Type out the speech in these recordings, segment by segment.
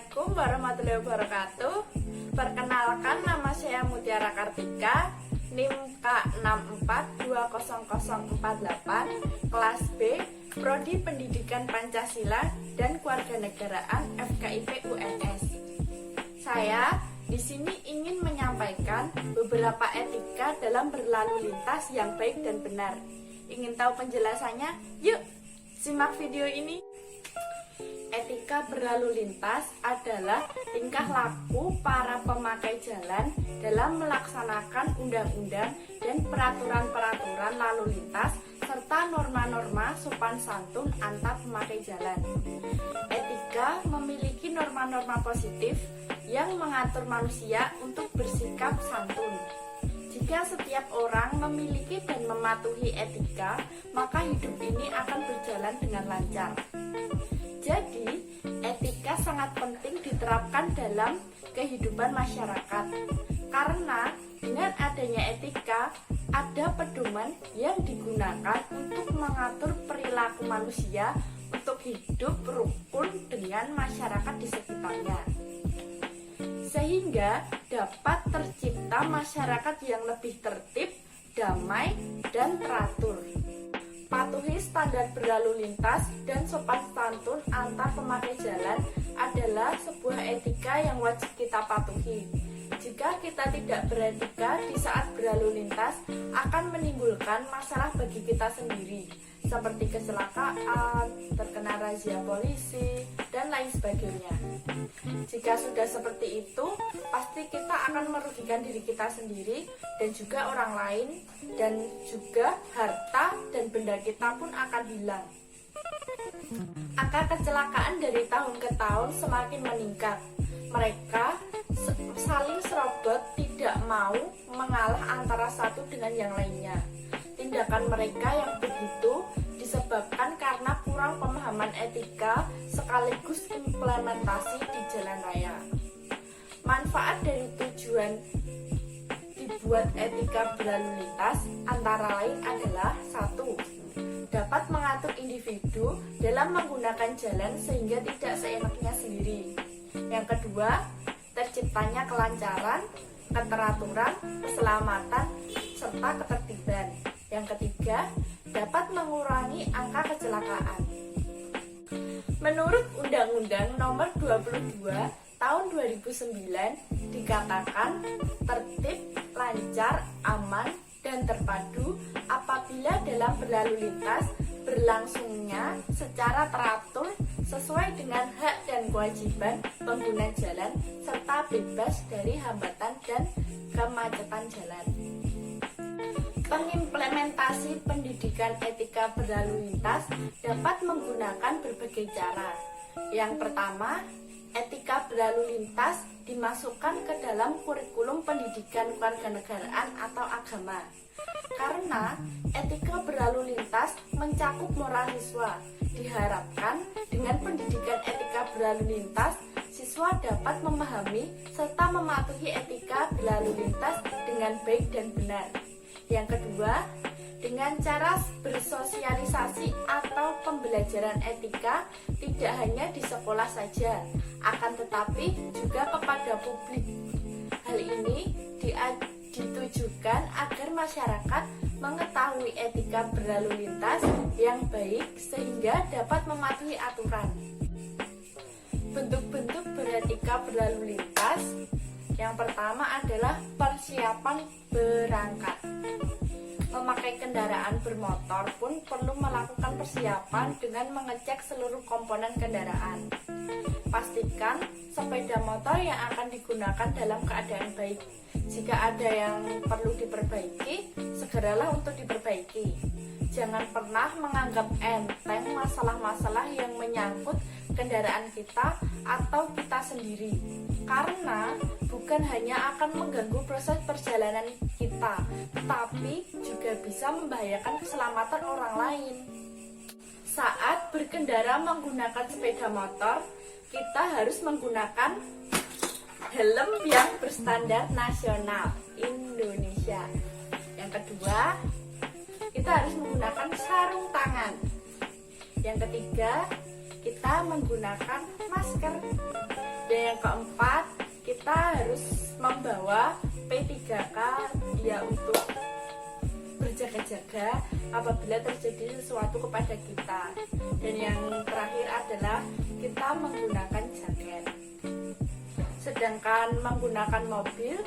Assalamualaikum warahmatullahi wabarakatuh. Perkenalkan, nama saya Mutiara Kartika, NIM K64200048, kelas B, Prodi Pendidikan Pancasila dan Kewarganegaraan FKIP UNS. Saya di sini ingin menyampaikan beberapa etika dalam berlalu lintas yang baik dan benar. Ingin tahu penjelasannya? Yuk, simak video ini. Etika berlalu lintas adalah tingkah laku para pemakai jalan dalam melaksanakan undang-undang dan peraturan-peraturan lalu lintas serta norma-norma sopan santun antar pemakai jalan. Etika memiliki norma-norma positif yang mengatur manusia untuk bersikap santun. Jika setiap orang memiliki dan mematuhi etika, maka hidup ini akan berjalan dengan lancar. Jadi, etika sangat penting diterapkan dalam kehidupan masyarakat. Karena dengan adanya etika, ada pedoman yang digunakan untuk mengatur perilaku manusia untuk hidup rukun dengan masyarakat di sekitarnya. Sehingga dapat tercipta masyarakat yang lebih tertib, damai, dan teratur. Patuhi standar berlalu lintas dan sopan santun antar pemakai jalan adalah sebuah etika yang wajib kita patuhi. Jika kita tidak beretika di saat berlalu lintas, akan menimbulkan masalah bagi kita sendiri, seperti kecelakaan, terkena razia polisi, dan lain sebagainya. Jika sudah seperti itu, pasti kita akan merugikan diri kita sendiri dan juga orang lain, dan juga harta dan benda kita pun akan hilang. Angka kecelakaan dari tahun ke tahun semakin meningkat. Mereka saling serobot, tidak mau mengalah antara satu dengan yang lainnya. Tindakan mereka yang begitu disebabkan karena kurang pemahaman etika sekaligus implementasi di jalan raya. Manfaat dari tujuan dibuat etika berlalu lintas antara lain adalah: 1. Dapat mengatur individu dalam menggunakan jalan sehingga tidak seenaknya sendiri. Yang kedua, terciptanya kelancaran, keteraturan, keselamatan, serta ketertiban. Yang ketiga, dapat mengurangi angka kecelakaan. Menurut Undang-Undang Nomor 22 Tahun 2009 dikatakan tertib, lancar, aman, dan terpadu apabila dalam berlalu lintas berlangsungnya secara teratur sesuai dengan hak dan kewajiban pengguna jalan serta bebas dari hambatan dan kemacetan jalan. Pengimplementasi pendidikan etika berlalu lintas dapat menggunakan berbagai cara. Yang pertama, etika berlalu lintas dimasukkan ke dalam kurikulum pendidikan kewarganegaraan atau agama. Karena etika berlalu lintas mencakup moral siswa, diharapkan dengan pendidikan etika berlalu lintas, siswa dapat memahami serta mematuhi etika berlalu lintas dengan baik dan benar. Yang kedua, dengan cara bersosialisasi atau pembelajaran etika tidak hanya di sekolah saja, akan tetapi juga kepada publik. Hal ini ditujukan agar masyarakat mengetahui etika berlalu lintas yang baik sehingga dapat mematuhi aturan. Bentuk-bentuk beretika berlalu lintas. Yang pertama adalah persiapan berangkat. Memakai kendaraan bermotor pun perlu melakukan persiapan dengan mengecek seluruh komponen kendaraan. Pastikan sepeda motor yang akan digunakan dalam keadaan baik. Jika ada yang perlu diperbaiki, segeralah untuk diperbaiki. Jangan pernah menganggap enteng masalah-masalah yang menyangkut kendaraan kita atau kita sendiri, karena bukan hanya akan mengganggu proses perjalanan kita, tetapi juga bisa membahayakan keselamatan orang lain. Saat berkendara menggunakan sepeda motor, kita harus menggunakan helm yang berstandar nasional Indonesia. Yang kedua, kita harus menggunakan sarung tangan. Yang ketiga, kita menggunakan masker. Dan yang keempat, kita harus membawa P3K ya untuk berjaga-jaga apabila terjadi sesuatu kepada kita. Dan yang terakhir adalah kita menggunakan jaket. Sedangkan menggunakan mobil,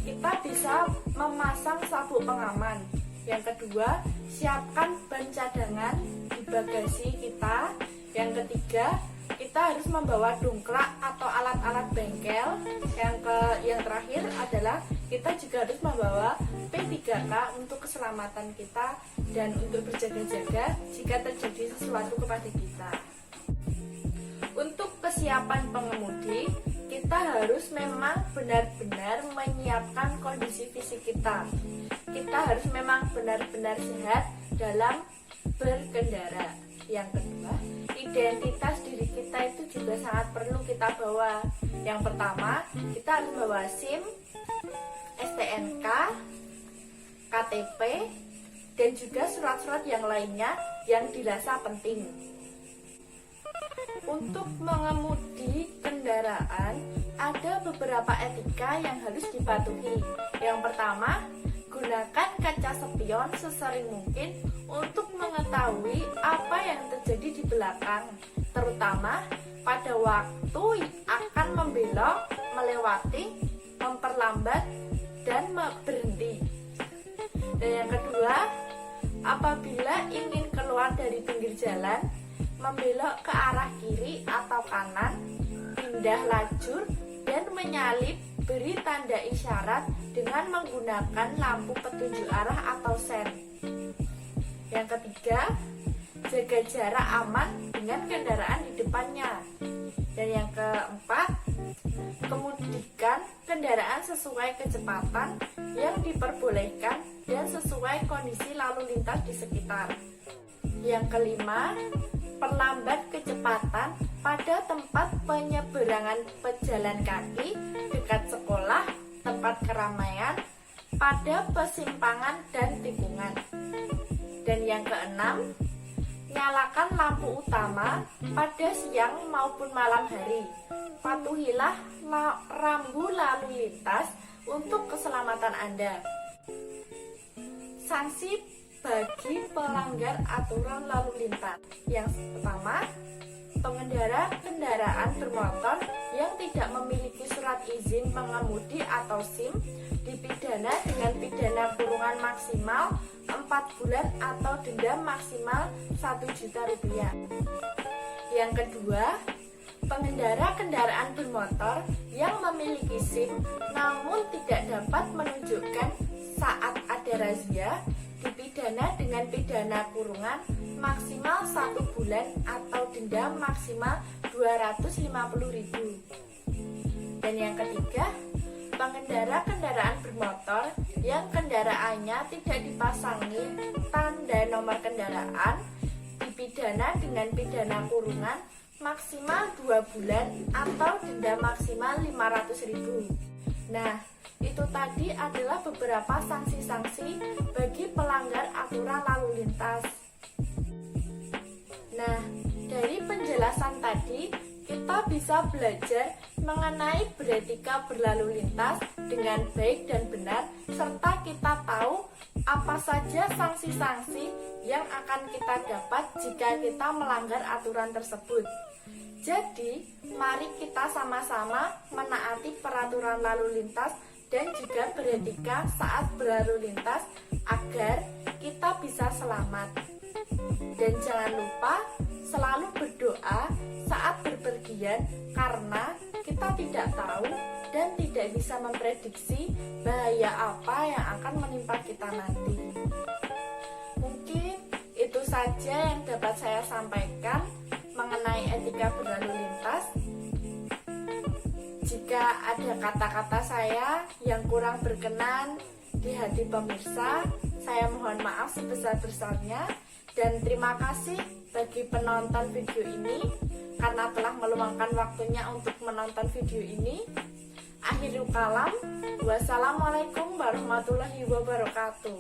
kita bisa memasang sabuk pengaman. Yang kedua, siapkan ban cadangan di bagasi kita. Yang ketiga, kita harus membawa dongkrak atau alat-alat bengkel. Yang terakhir adalah kita juga harus membawa P3K untuk keselamatan kita dan untuk berjaga-jaga jika terjadi sesuatu kepada kita. Untuk kesiapan pengemudi, kita harus memang benar-benar menyiapkan kondisi fisik kita. Kita harus memang benar-benar sehat dalam berkendara. Yang kedua, identitas diri kita itu juga sangat perlu kita bawa. Yang pertama, kita harus bawa SIM, STNK, KTP, dan juga surat-surat yang lainnya yang dirasa penting. Untuk mengemudi kendaraan, ada beberapa etika yang harus dipatuhi. Yang pertama, gunakan kaca spion sesering mungkin untuk mengetahui apa yang terjadi di belakang, terutama pada waktu akan membelok, melewati, memperlambat, dan berhenti. Dan yang kedua, apabila ingin keluar dari pinggir jalan, membelok ke arah kiri atau kanan, pindah lajur, dan menyalip, beri tanda isyarat dengan menggunakan lampu petunjuk arah atau sen. Yang ketiga, jaga jarak aman dengan kendaraan di depannya. Dan yang keempat, kemudikan kendaraan sesuai kecepatan yang diperbolehkan dan sesuai kondisi lalu lintas di sekitar. Yang kelima, perlambat kecepatan pada tempat penyeberangan pejalan kaki, dekat sekolah, tempat keramaian, pada persimpangan dan tikungan. Dan yang keenam, nyalakan lampu utama pada siang maupun malam hari. Patuhilah rambu lalu lintas untuk keselamatan Anda. Sanksi bagi pelanggar aturan lalu lintas. Yang pertama, pengendara kendaraan bermotor yang tidak memiliki surat izin mengemudi atau SIM dipidana dengan pidana kurungan maksimal 4 bulan atau denda maksimal 1 juta rupiah. Yang kedua, pengendara kendaraan bermotor yang memiliki SIM namun tidak dapat menunjukkan saat ada razia dipidana dengan pidana kurungan maksimal 1 bulan atau denda maksimal 250.000. Dan yang ketiga, pengendara kendaraan bermotor yang kendaraannya tidak dipasangi tanda nomor kendaraan dipidana dengan pidana kurungan maksimal 2 bulan atau denda maksimal 500.000. Nah, itu tadi adalah beberapa sanksi-sanksi bagi pelanggar aturan lalu lintas. Nah, dari penjelasan tadi kita bisa belajar mengenai beretika berlalu lintas dengan baik dan benar, serta kita tahu apa saja sanksi-sanksi yang akan kita dapat jika kita melanggar aturan tersebut. Jadi, mari kita sama-sama menaati peraturan lalu lintas dan juga beretika saat berlalu lintas agar kita bisa selamat. Dan jangan lupa selalu berdoa saat berpergian karena kita tidak tahu dan tidak bisa memprediksi bahaya apa yang akan menimpa kita nanti. Mungkin itu saja yang dapat saya sampaikan mengenai etika berlalu lintas. Jika ada kata-kata saya yang kurang berkenan di hati pemirsa, saya mohon maaf sebesar-besarnya. Dan terima kasih bagi penonton video ini karena telah meluangkan waktunya untuk menonton video ini. Akhirul kalam, wassalamualaikum warahmatullahi wabarakatuh.